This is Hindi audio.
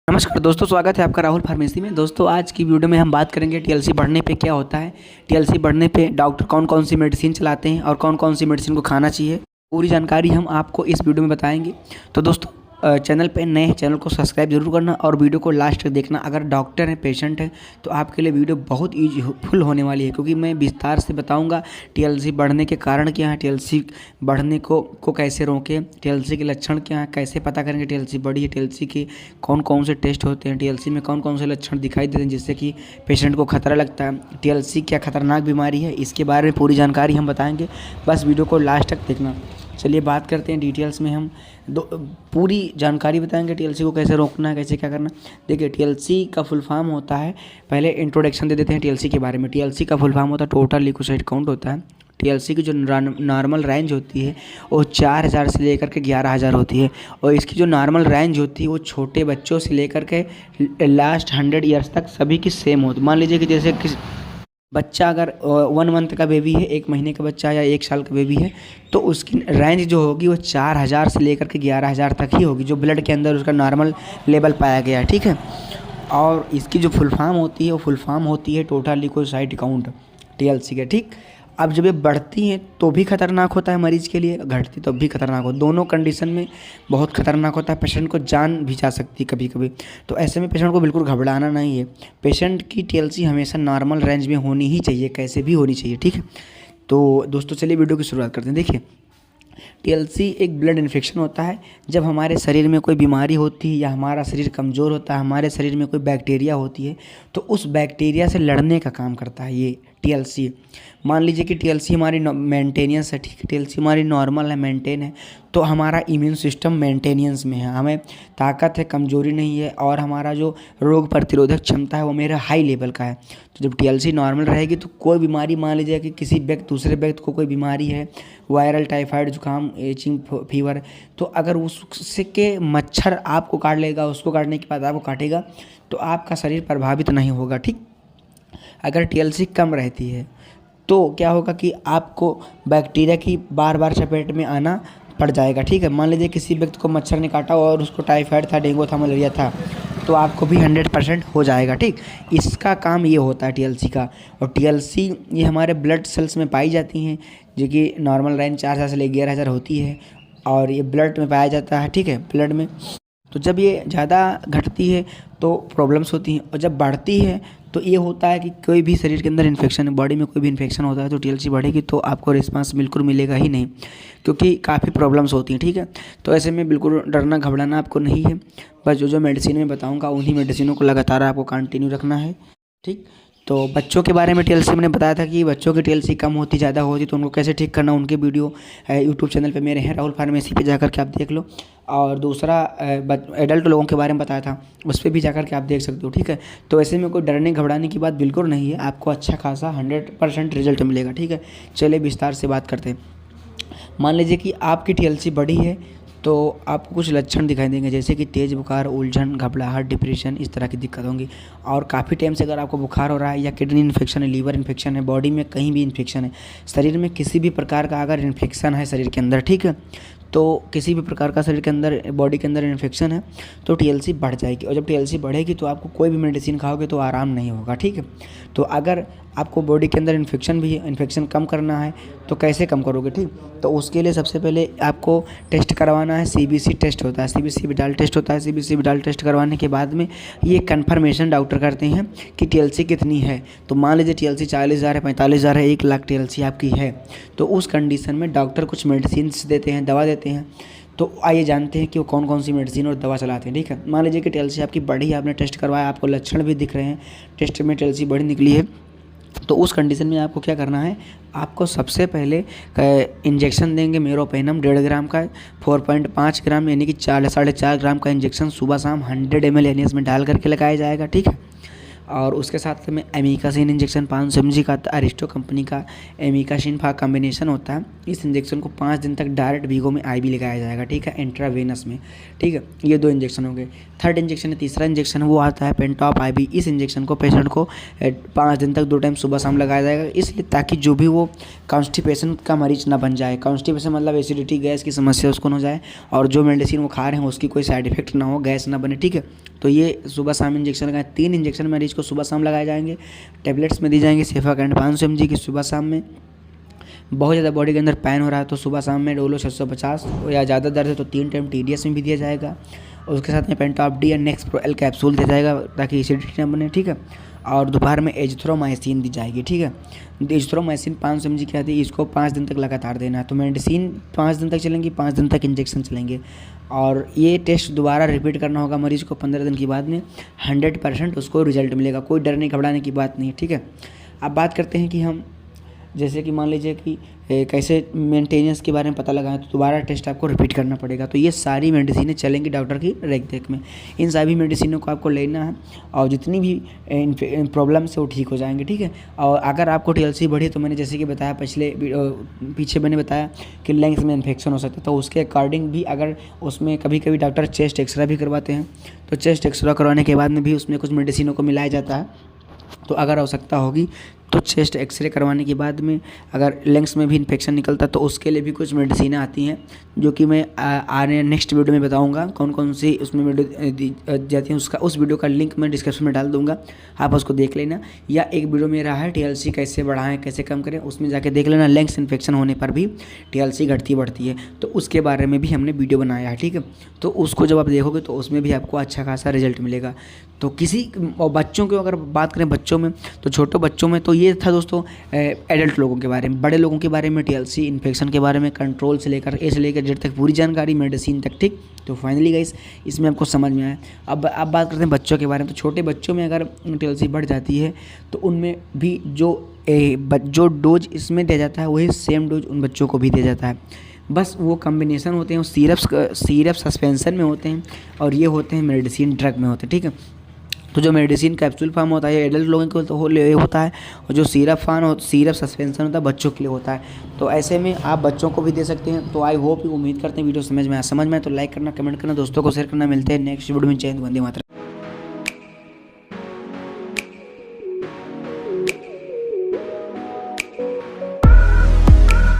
नमस्कार दोस्तों, स्वागत है आपका राहुल फार्मेसी में। दोस्तों आज की वीडियो में हम बात करेंगे टीएलसी बढ़ने पे क्या होता है, टीएलसी बढ़ने पे डॉक्टर कौन कौन सी मेडिसिन चलाते हैं और कौन कौन सी मेडिसिन को खाना चाहिए। पूरी जानकारी हम आपको इस वीडियो में बताएंगे। तो दोस्तों चैनल पे नए हैं, चैनल को सब्सक्राइब जरूर करना और वीडियो को लास्ट तक देखना। अगर डॉक्टर है, पेशेंट है, तो आपके लिए वीडियो बहुत यूजफुल होने वाली है, क्योंकि मैं विस्तार से बताऊंगा टीएलसी बढ़ने के कारण क्या है, टीएलसी बढ़ने को कैसे रोकें, टीएलसी के लक्षण क्या हैं, कैसे पता करेंगे टीएलसी बढ़ी है, टीएलसी के कौन कौन से टेस्ट होते हैं, टीएलसी में कौन कौन से लक्षण दिखाई देते हैं जिससे कि पेशेंट को खतरा लगता है, टीएलसी क्या खतरनाक बीमारी है, इसके बारे में पूरी जानकारी हम बताएंगे। बस वीडियो को लास्ट तक देखना। चलिए बात करते हैं डिटेल्स में। हम पूरी जानकारी बताएंगे टीएलसी को कैसे रोकना है, कैसे क्या करना। देखिए टीएलसी का फुल फॉर्म होता है, पहले इंट्रोडक्शन दे देते हैं टीएलसी के बारे में। टीएलसी का फुल फॉर्म होता है टोटल ल्यूकोसाइट काउंट होता है। टीएलसी की जो नॉर्मल रेंज होती है वो 4000 से लेकर के 11000 होती है, और इसकी जो नॉर्मल रेंज होती है वो छोटे बच्चों से लेकर के लास्ट 100 ईयर्स तक सभी की सेम होती है। मान लीजिए कि जैसे किस बच्चा अगर 1 मंथ का बेबी है, 1 महीने का बच्चा या 1 साल का बेबी है, तो उसकी रेंज जो होगी वो 4000 से लेकर के 11000 तक ही होगी, जो ब्लड के अंदर उसका नॉर्मल लेवल पाया गया है, ठीक है। और इसकी जो फुल फॉर्म होती है वो फुल फॉर्म होती है टोटल ल्यूकोसाइट काउंट, टीएलसी के, ठीक। अब जब ये बढ़ती हैं तो भी खतरनाक होता है मरीज़ के लिए, घटती तो भी खतरनाक हो, दोनों कंडीशन में बहुत खतरनाक होता है। पेशेंट को जान भी जा सकती है कभी कभी। तो ऐसे में पेशेंट को बिल्कुल घबराना नहीं है। पेशेंट की टीएलसी हमेशा नॉर्मल रेंज में होनी ही चाहिए, कैसे भी होनी चाहिए, ठीक है। तो दोस्तों चलिए वीडियो की शुरुआत करते हैं। देखिए टीएलसी एक ब्लड इन्फेक्शन होता है। जब हमारे शरीर में कोई बीमारी होती है या हमारा शरीर कमज़ोर होता है, हमारे शरीर में कोई बैक्टीरिया होती है, तो उस बैक्टीरिया से लड़ने का काम करता है ये टीएलसी। मान लीजिए कि टीएलसी हमारी मेंटेनेंस है, ठीक है, टीएलसी हमारी नॉर्मल है, मेंटेन है, तो हमारा इम्यून सिस्टम मेंटेनेंस में है, हमें ताकत है, कमज़ोरी नहीं है, और हमारा जो रोग प्रतिरोधक क्षमता है वो मेरा हाई लेवल का है। तो जब टीएलसी नॉर्मल रहेगी तो कोई बीमारी, मान लीजिए कि किसी व्यक्ति दूसरे व्यक्ति को कोई बीमारी है, वायरल, टाइफाइड, जुकाम, एचिंग, फीवर, तो अगर उससे के मच्छर आपको काट लेगा, उसको काटने के बाद आपको काटेगा, तो आपका शरीर प्रभावित नहीं होगा, ठीक। अगर टीएलसी कम रहती है तो क्या होगा कि आपको बैक्टीरिया की बार बार चपेट में आना पड़ जाएगा, ठीक है। मान लीजिए किसी व्यक्ति को मच्छर ने काटा और उसको टाइफाइड था, डेंगू था, मलेरिया था, तो आपको भी 100% हो जाएगा, ठीक। इसका काम ये होता है टीएलसी का। और टीएलसी ये हमारे ब्लड सेल्स में पाई जाती हैं, जो कि नॉर्मल रेंज 4000 से लेकर 11000 होती है, और ये ब्लड में पाया जाता है, ठीक है, ब्लड में। तो जब ये ज़्यादा घटती है तो प्रॉब्लम्स होती हैं, और जब बढ़ती है तो ये होता है कि कोई भी शरीर के अंदर इन्फेक्शन है, बॉडी में कोई भी इन्फेक्शन होता है, तो टीएलसी बढ़ेगी तो आपको रिस्पांस बिल्कुल मिलेगा ही नहीं, क्योंकि काफ़ी प्रॉब्लम्स होती हैं, ठीक है। तो ऐसे में बिल्कुल डरना घबराना आपको नहीं है। बस जो जो मेडिसिन मैं बताऊँगा उन्हीं मेडिसिनों को लगातार आपको कंटिन्यू रखना है, ठीक। तो बच्चों के बारे में टीएलसी मैंने बताया था कि बच्चों की टीएलसी कम होती, ज़्यादा होती, तो उनको कैसे ठीक करना, उनके वीडियो यूट्यूब चैनल पे मेरे हैं, राहुल फार्मेसी पे जाकर के आप देख लो। और दूसरा एडल्ट लोगों के बारे में बताया था, उस पर भी जाकर के आप देख सकते हो, ठीक है। तो ऐसे में कोई डरने घबराने की बात बिल्कुल नहीं है, आपको अच्छा खासा 100% रिजल्ट मिलेगा, ठीक है। चलिए विस्तार से बात करते हैं। मान लीजिए कि आपकी टीएलसी बढ़ी है तो आपको कुछ लक्षण दिखाई देंगे, जैसे कि तेज़ बुखार, उलझन, घबराहट, डिप्रेशन, इस तरह की दिक्कत होंगी। और काफ़ी टाइम से अगर आपको बुखार हो रहा है, या किडनी इन्फेक्शन है, लीवर इन्फेक्शन है, बॉडी में कहीं भी इन्फेक्शन है, शरीर में किसी भी प्रकार का अगर इन्फेक्शन है शरीर के अंदर, ठीक है, तो किसी भी प्रकार का शरीर के अंदर, बॉडी के अंदर इन्फेक्शन है, तो टीएलसी बढ़ जाएगी। और जब टीएलसी बढ़ेगी तो आपको कोई भी मेडिसिन खाओगे तो आराम नहीं होगा, ठीक है। तो अगर आपको बॉडी के अंदर इन्फेक्शन कम करना है तो कैसे कम करोगे, ठीक। तो उसके लिए सबसे पहले आपको टेस्ट करवाना है, सीबीसी टेस्ट होता है, सीबीसी विडाल टेस्ट होता है। सीबीसी विडाल टेस्ट करवाने के बाद में ये कन्फर्मेशन डॉक्टर करते हैं कि टीएलसी कितनी है। तो मान लीजिए टीएलसी 40000 है, 45000 है, 1 लाख टीएलसी आपकी है, तो उस कंडीशन में डॉक्टर कुछ मेडिसिन देते हैं, दवा देते हैं। तो आइए जानते हैं कि वो कौन कौन सी मेडिसिन और दवा चलाते हैं, ठीक है। मान लीजिए कि टीएलसी आपकी बढ़ी, आपने टेस्ट करवाया, आपको लक्षण भी दिख रहे हैं, टेस्ट में टीएलसी बढ़ी निकली है, तो उस कंडीशन में आपको क्या करना है, आपको सबसे पहले इंजेक्शन देंगे मेरोपेनम 1.5 ग्राम का, 4.5 ग्राम यानी कि 4.5 ग्राम का इंजेक्शन सुबह शाम 100 ml एनएस में डाल करके लगाया जाएगा, ठीक है। और उसके साथ में एमिकासिन इंजेक्शन 500 mg का अरिस्टो कंपनी का एमिकासिन का कॉम्बिनेशन होता है। इस इंजेक्शन को 5 दिन तक डायरेक्ट वीगो में आईवी लगाया जाएगा, ठीक है, इंट्रावेनस में, ठीक है। ये 2 इंजेक्शन हो गए। थर्ड इंजेक्शन है, तीसरा इंजेक्शन वो आता है पेंटॉप आईवी। इस इंजेक्शन को पेशेंट को 5 दिन तक 2 टाइम सुबह शाम लगाया जाएगा, इसलिए ताकि जो भी वो कॉन्स्टिपेशन का मरीज ना बन जाए। कॉन्स्टिपेशन मतलब एसिडिटी, गैस की समस्या उसको ना हो जाए, और जो मेडिसिन वो खा रहे हैं उसकी कोई साइड इफेक्ट ना हो, गैस ना बने, ठीक है। तो ये सुबह शाम इंजेक्शन लगाएं। 3 इंजेक्शन मरीज को सुबह शाम लगाए जाएंगे। टैबलेट्स में दी जाएंगी सेफाकैंड 500 mg की सुबह शाम में। बहुत ज़्यादा बॉडी के अंदर पेन हो रहा है तो सुबह शाम में डोलो 650, या ज़्यादा दर्द है तो 3 टाइम TDS में भी दिया जाएगा। और उसके साथ में पेंटॉप डी या नेक्स्ट प्रो एल कैप्सूल दिया जाएगा ताकि एसिडिटी ना बने, ठीक है। और दोपहर में एजिथ्रोमाइसिन दी जाएगी, ठीक है। एजिथ्रोमाइसिन 500 mg की आती है, इसको 5 दिन तक लगातार देना है। तो मेडिसिन 5 दिन तक चलेंगी, 5 दिन तक इंजेक्शन चलेंगे। और ये टेस्ट दोबारा रिपीट करना होगा मरीज़ को 15 दिन के बाद में। 100% उसको रिजल्ट मिलेगा, कोई डरने घबराने की बात नहीं है, ठीक है। अब बात करते हैं कि हम जैसे कि मान लीजिए कि कैसे मेंटेनेंस के बारे में पता लगाएं, तो दोबारा टेस्ट आपको रिपीट करना पड़ेगा। तो ये सारी मेडिसिनें चलेंगी डॉक्टर की रेख देख में। इन सभी मेडिसिनों को आपको लेना है और जितनी भी प्रॉब्लम से वो ठीक हो जाएंगे, ठीक है। और अगर आपको TLC बढ़ी तो मैंने जैसे कि बताया पीछे मैंने बताया कि लंग्स में इन्फेक्शन हो सकता है, तो उसके अकॉर्डिंग भी अगर उसमें कभी कभी डॉक्टर चेस्ट एक्सरे भी करवाते हैं, तो चेस्ट एक्सरे करवाने के बाद में भी उसमें कुछ मेडिसिनों को मिलाया जाता है। तो अगर आवश्यकता होगी तो चेस्ट एक्सरे करवाने के बाद में अगर लंग्स में भी इन्फेक्शन निकलता है तो उसके लिए भी कुछ मेडिसिन आती हैं, जो कि मैं आने नेक्स्ट वीडियो में बताऊंगा कौन कौन सी उसमें दी जाती हैं। उस वीडियो का लिंक मैं डिस्क्रिप्शन में डाल दूंगा, आप उसको देख लेना। या एक वीडियो मेरा है TLC कैसे बढ़ाएं कैसे कम करें, उसमें जाके देख लेना। लंग्स इन्फेक्शन होने पर भी TLC घटती बढ़ती है, तो उसके बारे में भी हमने वीडियो बनाया है, ठीक है। तो उसको जब आप देखोगे तो उसमें भी आपको अच्छा खासा रिजल्ट मिलेगा। तो और बच्चों की अगर बात करें बच्चों में, तो छोटे बच्चों में तो ये था दोस्तों एडल्ट लोगों के बारे में। बड़े लोगों के बारे में TLC इन्फेक्शन के बारे में कंट्रोल से लेकर A से लेकर Z तक पूरी जानकारी, मेडिसिन तक, ठीक। तो फाइनली गाइस इसमें आपको समझ में आया। अब बात करते हैं बच्चों के बारे में। तो छोटे बच्चों में अगर TLC बढ़ जाती है तो उनमें भी जो डोज इसमें दिया जाता है वही सेम डोज उन बच्चों को भी दिया जाता है। बस वो कॉम्बिनेशन होते हैं, वो सिरप सस्पेंशन में होते हैं और ये होते हैं मेडिसिन ड्रग में होते हैं, ठीक है। तो जो मेडिसिन कैप्सूल फॉर्म होता है एडल्ट लोगों के लिए होता है, और जो सिरप सस्पेंशन होता है बच्चों के लिए होता है। तो ऐसे में आप बच्चों को भी दे सकते हैं। तो आई होप, उम्मीद करते हैं वीडियो समझ में आए तो लाइक करना, कमेंट करना, दोस्तों को शेयर करना। मिलते हैं नेक्स्ट वीडियो में। जय हिंद, वंदे मातरम।